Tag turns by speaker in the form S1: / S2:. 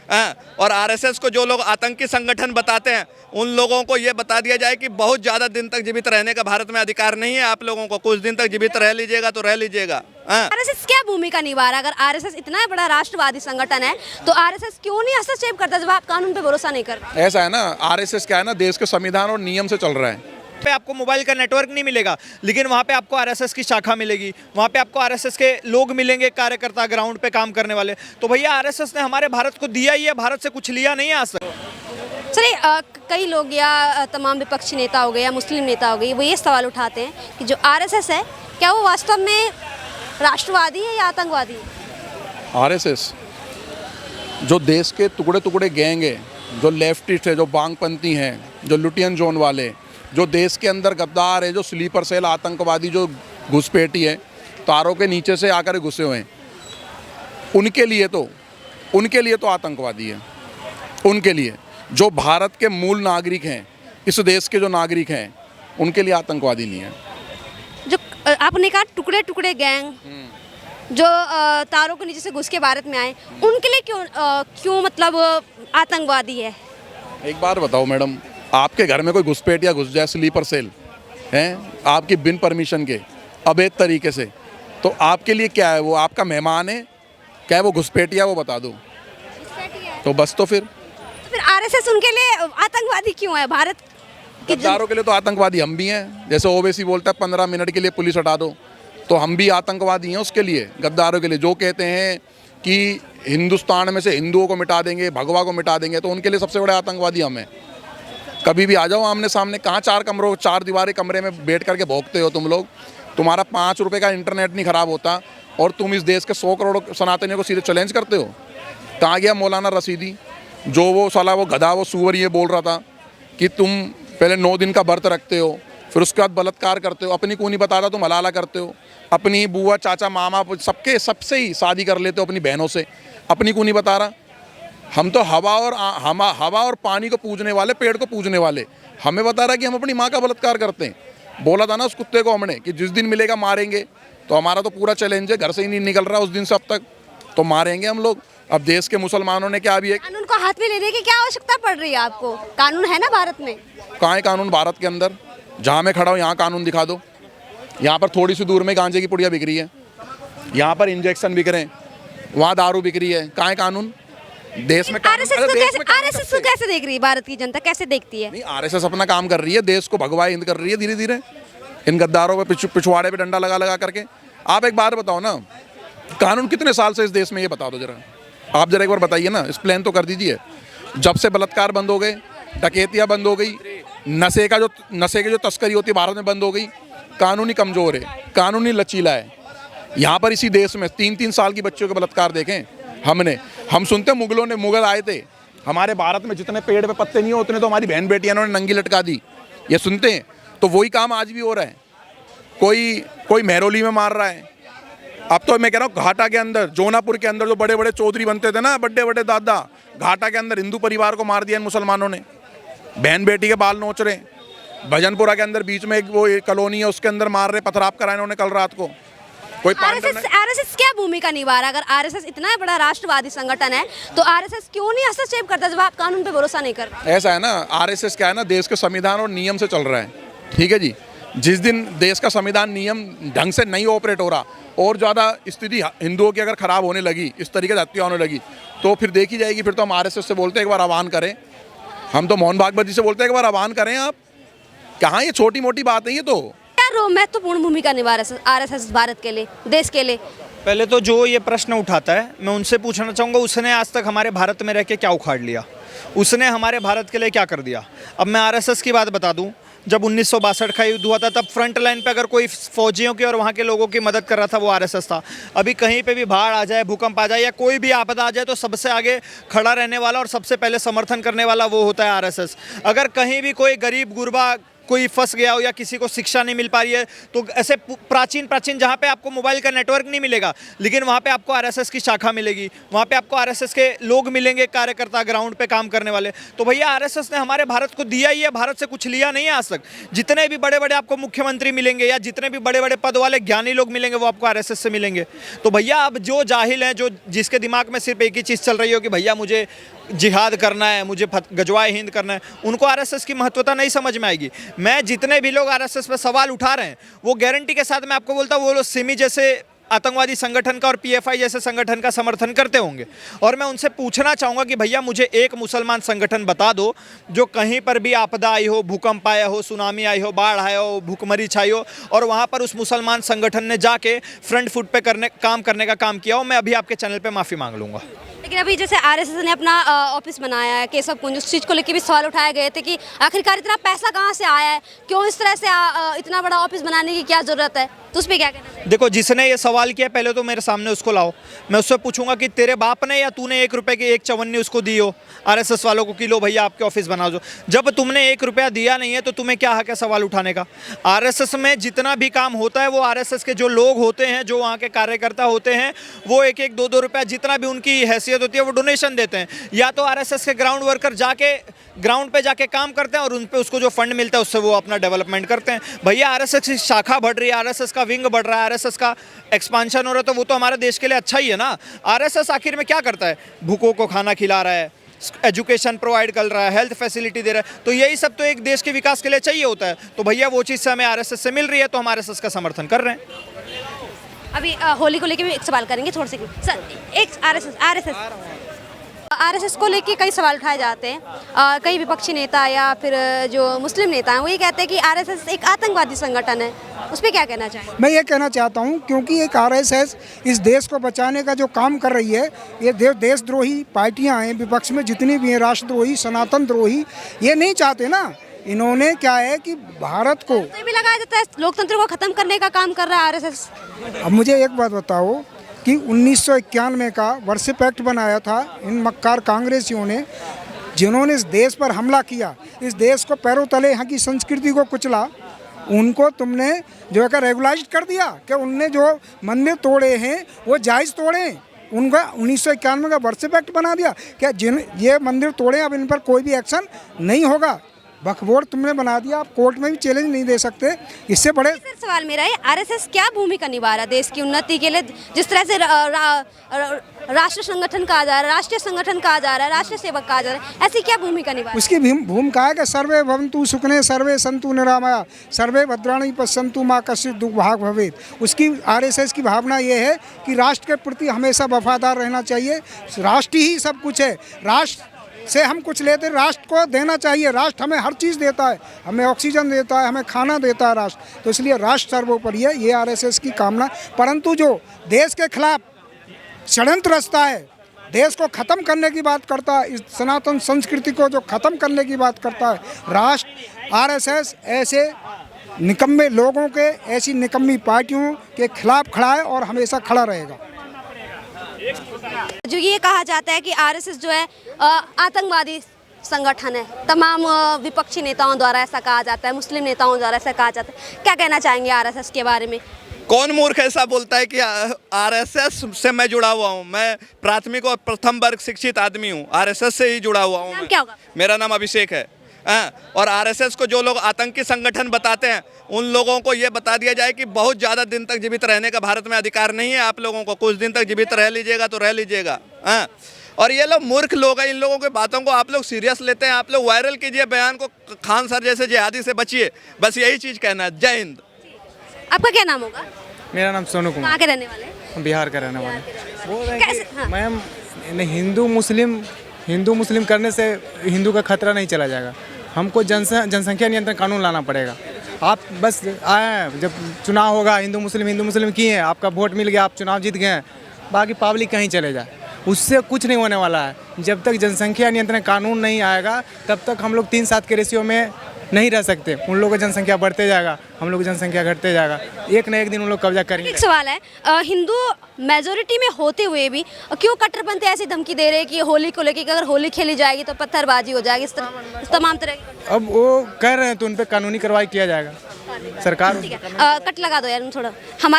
S1: हाँ, और आरएसएस को जो लोग आतंकी संगठन बताते हैं उन लोगों को ये बता दिया जाए कि बहुत ज़्यादा दिन तक जीवित रहने का भारत में अधिकार नहीं है आप लोगों को, कुछ दिन तक जीवित रह लीजिएगा तो रह लीजिएगा। हाँ,
S2: आरएसएस क्या भूमिका निभा रहा है? अगर आरएसएस इतना बड़ा राष्ट्रवादी संगठन है तो आरएसएस क्यों नहीं हस्तक्षेप करता जब आप कानून पे भरोसा नहीं करते?
S3: ऐसा है ना, आरएसएस क्या है ना, देश के संविधान और नियम से चल रहा है।
S4: पे आपको मोबाइल का नेटवर्क नहीं मिलेगा, लेकिन वहाँ पे आपको आरएसएस की शाखा मिलेगी, वहाँ पे आपको आरएसएस के लोग मिलेंगे, कार्यकर्ता ग्राउंड पे काम करने वाले। तो भैया आरएसएस ने हमारे भारत को दिया ही है, भारत से कुछ लिया नहीं है आज तक।
S2: चलिए, कई लोग या तमाम विपक्षी नेता हो गए या मुस्लिम नेता हो गए, वो ये सवाल उठाते हैं कि जो आरएसएस है क्या वो वास्तव में राष्ट्रवादी है या आतंकवादी है?
S3: आरएसएस जो देश के टुकड़े टुकड़े गैंग है, जो लेफ्टिस्ट है, जो बांगपंथी हैं, जो लुटियन जोन वाले, जो देश के अंदर गद्दार है, जो स्लीपर सेल आतंकवादी, जो घुसपैठी है, तारों के नीचे से आकर घुसे हुए हैं, उनके लिए तो आतंकवादी है। उनके लिए जो भारत के मूल नागरिक हैं, इस देश के जो नागरिक हैं, उनके लिए आतंकवादी नहीं है।
S2: जो आपने कहा टुकड़े टुकड़े गैंग जो तारों के नीचे से घुस के भारत में आए, उनके लिए क्यों मतलब आतंकवादी है?
S3: एक बार बताओ मैडम, आपके घर में कोई घुसपैठ या घुस जाए स्लीपर सेल हैं आपकी बिन परमिशन के अवैध तरीके से, तो आपके लिए क्या है? वो आपका मेहमान है क्या है? वो घुसपैठिया, वो बता दो तो बस। तो फिर
S2: आरएसएस उनके लिए आतंकवादी क्यों है? भारत के
S3: गद्दारों के लिए तो आतंकवादी हम भी हैं। जैसे ओवैसी बोलता है 15 मिनट के लिए पुलिस हटा दो, तो हम भी आतंकवादी हैं उसके लिए, गद्दारों के लिए। जो कहते हैं कि हिंदुस्तान में से हिंदुओं को मिटा देंगे, भगवा को मिटा देंगे, तो उनके लिए सबसे बड़े आतंकवादी हम हैं। कभी भी आ जाओ आमने सामने। कहाँ चार दीवारी कमरे में बैठ करके भोंकते हो तुम लोग? तुम्हारा 5 रुपये का इंटरनेट नहीं ख़राब होता और तुम इस देश के 100 करोड़ सनातनियों को सीधे चैलेंज करते हो। कहाँ गया मौलाना रशीदी, जो वो साला वो गधा वो सूअर ये बोल रहा था कि तुम पहले 9 दिन का व्रत रखते हो, फिर उसके बाद बलात्कार करते हो, अपनी को नहीं बताता तुम हलाला करते हो, अपनी बुआ चाचा मामा सबसे ही शादी कर लेते हो अपनी बहनों से, अपनी को नहीं बता रहा। हम तो हवा और पानी को पूजने वाले, पेड़ को पूजने वाले, हमें बता रहा कि हम अपनी माँ का बलात्कार करते हैं। बोला था ना उस कुत्ते को हमने कि जिस दिन मिलेगा मारेंगे, तो हमारा तो पूरा चैलेंज है, घर से ही नहीं निकल रहा उस दिन से अब तक, तो मारेंगे हम लोग। अब देश के मुसलमानों ने क्या अभी एक
S2: कानून को हाथ में लेने की क्या आवश्यकता पड़ रही है आपको? कानून है ना भारत में।
S3: कहाँ है कानून भारत के अंदर? जहाँ मैं खड़ा हूँ यहाँ कानून दिखा दो। यहाँ पर थोड़ी सी दूर में गांजे की पुड़िया बिक रही है, यहाँ पर इंजेक्शन बिक रहे हैं, वहाँ दारू बिक रही है। कहाँ है कानून देश में?
S2: आरएसएस को कैसे देख रही है भारत की जनता, कैसे देखती है?
S3: नहीं, आरएसएस अपना काम कर रही है, देश को भगवाए हिंद कर रही है धीरे धीरे, इन गद्दारों पे पिछवाड़े पे डंडा लगा लगा करके। आप एक बात बताओ ना, कानून कितने साल से इस देश में, ये बता दो जरा। आप जरा एक बार बताइए ना, एक्सप्लेन तो कर दीजिए। जब से बलात्कार बंद हो गए, डकैतियाँ बंद हो गई, नशे की जो तस्करी होती है भारत में बंद हो गई, कानूनी कमज़ोर है, कानूनी लचीला है। यहाँ पर इसी देश में 3-3 साल की बच्चियों के बलात्कार देखें हम सुनते मुगल आए थे हमारे भारत में, जितने पेड़ पे पत्ते नहीं हो उतने तो हमारी बहन बेटियां ने नंगी लटका दी, ये सुनते हैं। तो वही काम आज भी हो रहा है। कोई महरौली में मार रहा है। अब तो मैं कह रहा हूँ घाटा के अंदर, जोनापुर के अंदर जो बड़े बड़े चौधरी बनते थे ना, बड़े दादा, घाटा के अंदर हिंदू परिवार को मार दिया इन मुसलमानों ने, बहन बेटी के बाल नोच रहे। भजनपुरा के अंदर बीच में एक कॉलोनी है, उसके अंदर मार रहे, पथराव कराए उन्होंने कल रात को।
S2: आरएसएस क्या भूमिका निभा रहा है? अगर आरएसएस इतना बड़ा राष्ट्रवादी संगठन है तो आरएसएस क्यों नहीं हस्तक्षेप करता जब आप कानून पे भरोसा नहीं करते?
S3: ऐसा है ना, आरएसएस क्या है ना, देश के संविधान और नियम से चल रहा है। ठीक है जी, जिस दिन देश का संविधान नियम ढंग से नहीं ऑपरेट हो रहा और ज़्यादा स्थिति हिंदुओं की अगर ख़राब होने लगी, इस तरीके से हत्या होने लगी, तो फिर देखी जाएगी। फिर तो हम आरएसएस से बोलते हैं एक बार आह्वान करें, हम तो मोहन भागवत जी से बोलते हैं एक बार आह्वान करें। आप कहाँ, ये छोटी मोटी बात है ये तो।
S2: क्या महत्वपूर्ण भूमिका निभा रहा है आरएसएस भारत के लिए, देश के लिए?
S4: पहले तो जो ये प्रश्न उठाता है, मैं उनसे पूछना चाहूँगा, उसने आज तक हमारे भारत में रह के क्या उखाड़ लिया? उसने हमारे भारत के लिए क्या कर दिया? अब मैं आरएसएस की बात बता दूं, जब 1962 का युद्ध हुआ था तब फ्रंट लाइन पे अगर कोई फौजियों की और वहाँ के लोगों की मदद कर रहा था वो आरएसएस था। अभी कहीं पे भी बाढ़ आ जाए, भूकंप आ जाए या कोई भी आपदा आ जाए तो सबसे आगे खड़ा रहने वाला और सबसे पहले समर्थन करने वाला वो होता है आरएसएस। अगर कहीं भी कोई गरीब गुरबा कोई फंस गया हो या किसी को शिक्षा नहीं मिल पा रही है, तो ऐसे प्राचीन जहाँ पे आपको मोबाइल का नेटवर्क नहीं मिलेगा, लेकिन वहाँ पे आपको आरएसएस की शाखा मिलेगी, वहाँ पे आपको आरएसएस के लोग मिलेंगे, कार्यकर्ता ग्राउंड पे काम करने वाले। तो भैया आरएसएस ने हमारे भारत को दिया ही है, भारत से कुछ लिया नहीं है आज तक। जितने भी बड़े बड़े आपको मुख्यमंत्री मिलेंगे या जितने भी बड़े बड़े पद वाले ज्ञानी लोग मिलेंगे वो आपको आरएसएस से मिलेंगे। तो भैया अब जो जाहिल हैं, जो जिसके दिमाग में सिर्फ एक ही चीज़ चल रही हो कि भैया मुझे जिहाद करना है, मुझे गजवाए हिंद करना है, उनको आरएसएस की महत्वता नहीं समझ में आएगी। मैं जितने भी लोग आरएसएस पर सवाल उठा रहे हैं वो गारंटी के साथ मैं आपको बोलता हूँ वो लोग सिमी जैसे आतंकवादी संगठन का और पीएफआई जैसे संगठन का समर्थन करते होंगे। और मैं उनसे पूछना चाहूँगा कि भैया मुझे एक मुसलमान संगठन बता दो जो कहीं पर भी आपदा आई हो, भूकंप आया हो, सुनामी आई हो, बाढ़ आया हो, भूखमरी छाई हो और वहाँ पर उस मुसलमान संगठन ने जाके फ्रंट फुट पे काम करने का काम किया हो। मैं अभी आपके चैनल पे माफ़ी मांग लूँगा।
S2: लेकिन अभी जैसे आरएसएस ने अपना ऑफिस बनाया है केशव कुंज, उस चीज़ को लेकर भी सवाल उठाए गए थे कि आखिरकार इतना पैसा कहाँ से आया है, क्यों इस तरह से इतना बड़ा ऑफिस बनाने की क्या ज़रूरत है, तो उस पर क्या कहना है?
S4: देखो, जिसने ये सवाल किया पहले तो मेरे सामने उसको लाओ, मैं उससे पूछूंगा कि तेरे बाप ने या तूने 1 रुपए की एक चवन्नी उसको दी हो आरएसएस वालों को कि लो भैया आपके ऑफिस बना दो। जब तुमने 1 रुपया दिया नहीं है तो तुम्हें क्या हक है सवाल उठाने का? आरएसएस में जितना भी काम होता है वो आरएसएस के जो लोग होते हैं, जो वहाँ के कार्यकर्ता होते हैं, वो 1-1, 2-2 रुपया जितना भी उनकी हैसियत होती है वो डोनेशन देते हैं। या तो आरएसएस के ग्राउंड वर्कर जाके ग्राउंड पे जाके काम करते हैं और उन पे उसको जो फंड मिलता है उससे वो अपना डेवलपमेंट करते हैं। भैया आरएसएस की शाखा बढ़ रही है, आरएसएस का विंग बढ़ रहा है, आरएसएस का एक्सपांशन हो रहा है, तो वो तो हमारे देश के लिए अच्छा ही है ना। आरएसएस आखिर में क्या करता है? भूखों को खाना खिला रहा है, एजुकेशन प्रोवाइड कर रहा है, हेल्थ फैसिलिटी दे रहा है, तो यही सब तो एक देश के विकास के लिए चाहिए होता है। तो भैया वो चीज़ से हमें आरएसएस से मिल रही है तो हम आरएसएस का समर्थन कर रहे हैं।
S2: अभी होली को लेकर भी एक सवाल करेंगे थोड़े से सर। एक आरएसएस को लेकर कई सवाल उठाए जाते हैं। कई विपक्षी नेता या फिर जो मुस्लिम नेता हैं वो ये कहते हैं कि आरएसएस एक आतंकवादी संगठन है, उस पर क्या कहना चाहेंगे?
S5: मैं ये कहना चाहता हूँ क्योंकि एक आरएसएस इस देश को बचाने का जो काम कर रही है, ये देशद्रोही पार्टियाँ हैं विपक्ष में जितनी भी हैं, राष्ट्रद्रोही, सनातन द्रोही, ये नहीं चाहते ना। इन्होंने क्या है कि भारत को
S2: तो भी लगाया जाता है लोकतंत्र को खत्म करने का काम कर रहा है आरएसएस।
S5: अब मुझे एक बात बताओ कि 1991 का वर्षिप एक्ट बनाया था इन मक्कार कांग्रेसियों ने, जिन्होंने इस देश पर हमला किया, इस देश को पैरों तले यहाँ की संस्कृति को कुचला, उनको तुमने जो है रेगुलाइज कर दिया कि उनने जो मंदिर तोड़े हैं वो जायज़ तोड़े। उनका 1991 का वर्षिप एक्ट बना दिया क्या जिन ये मंदिर तोड़े अब इन पर कोई भी एक्शन नहीं होगा। बखबोर तुमने बना दिया, आप कोर्ट में भी चैलेंज नहीं दे सकते। इससे बड़े
S2: सर सवाल मेरा है, आरएसएस क्या भूमिका निभा रहा है देश की उन्नति के लिए? जिस तरह से राष्ट्र संगठन कहा जा रहा है, राष्ट्रीय संगठन कहा जा रहा है, राष्ट्रीय सेवक कहा जा रहा है, ऐसी क्या भूमिका निभा रहा है?
S5: उसकी भूमिका है कि सर्वे भवन्तु सुखिनः सर्वे सन्तु निरामया सर्वे भद्राणि पश्यन्तु मा कश्चित् दुर्भाग् भवेत्। उसकी आरएसएस की भावना ये है कि राष्ट्र के प्रति हमेशा वफादार रहना चाहिए। राष्ट्र ही सब कुछ है, राष्ट्र से हम कुछ लेते, राष्ट्र को देना चाहिए। राष्ट्र हमें हर चीज़ देता है, हमें ऑक्सीजन देता है, हमें खाना देता है राष्ट्र, तो इसलिए राष्ट्र सर्वोपरि है, ये आरएसएस की कामना। परंतु जो देश के खिलाफ षड्यंत्र रचता है, देश को ख़त्म करने की बात करता है, इस सनातन संस्कृति को जो ख़त्म करने की बात करता है, राष्ट्र आरएसएस ऐसे निकम्मे लोगों के, ऐसी निकम्मी पार्टियों के खिलाफ खड़ा है और हमेशा खड़ा रहेगा।
S2: जो ये कहा जाता है कि आरएसएस जो है आतंकवादी संगठन है, तमाम विपक्षी नेताओं द्वारा ऐसा कहा जाता है, मुस्लिम नेताओं द्वारा ऐसा कहा जाता है, क्या कहना चाहेंगे आरएसएस के बारे में?
S1: कौन मूर्ख ऐसा बोलता है कि आरएसएस से मैं जुड़ा हुआ हूँ? मैं प्राथमिक और प्रथम वर्ग शिक्षित आदमी हूँ, आरएसएस से ही जुड़ा हुआ हूँ।
S2: नाम क्या होगा?
S1: मेरा नाम अभिषेक है। और आरएसएस को जो लोग आतंकी संगठन बताते हैं उन लोगों को ये बता दिया जाए कि बहुत ज़्यादा दिन तक जीवित रहने का भारत में अधिकार नहीं है आप लोगों को। कुछ दिन तक जीवित रह लीजिएगा तो रह लीजिएगा। और ये लोग मूर्ख लोग हैं, इन लोगों की बातों को आप लोग सीरियस लेते हैं। आप लोग वायरल कीजिए बयान को, खान सर जैसे जिहादी से बचिए, बस यही चीज़ कहना है। जय हिंद।
S2: आपका क्या नाम होगा?
S6: मेरा नाम सोनू कुमार।
S2: कहाँ के रहने वाले हैं?
S6: बिहार का रहने वाले। बोल रहे
S2: कैसे?
S6: हैं कि मैम हिंदू मुस्लिम करने से हिंदू का खतरा नहीं चला जाएगा। हमको जनसंख्या नियंत्रण कानून लाना पड़ेगा। आप बस आए, जब चुनाव होगा हिंदू मुस्लिम किए हैं, आपका वोट मिल गया, आप चुनाव जीत गए, बाकी पब्लिक कहीं चले जाए, उससे कुछ नहीं होने वाला है। जब तक जनसंख्या नियंत्रण कानून नहीं आएगा तब तक हम लोग 3-7 के रेशियो में नहीं रह सकते। उन लोगों की जनसंख्या बढ़ते जाएगा, हम लोग की जनसंख्या घटते जाएगा, एक न एक दिन उन लोग कब्जा करेंगे।
S2: एक सवाल है, हिंदू मेजोरिटी में होते हुए भी क्यों कट्टरपंथी ऐसी धमकी दे रहे हैं कि होली को लेकर कि अगर होली खेली जाएगी तो पत्थरबाजी हो जाएगी, इस तमाम तरह की।
S6: अब वो कह रहे हैं तो उन पर कानूनी कार्रवाई किया जाएगा सरकार।
S2: ठीक है, कट लगा दो यार थोड़ा। हमारे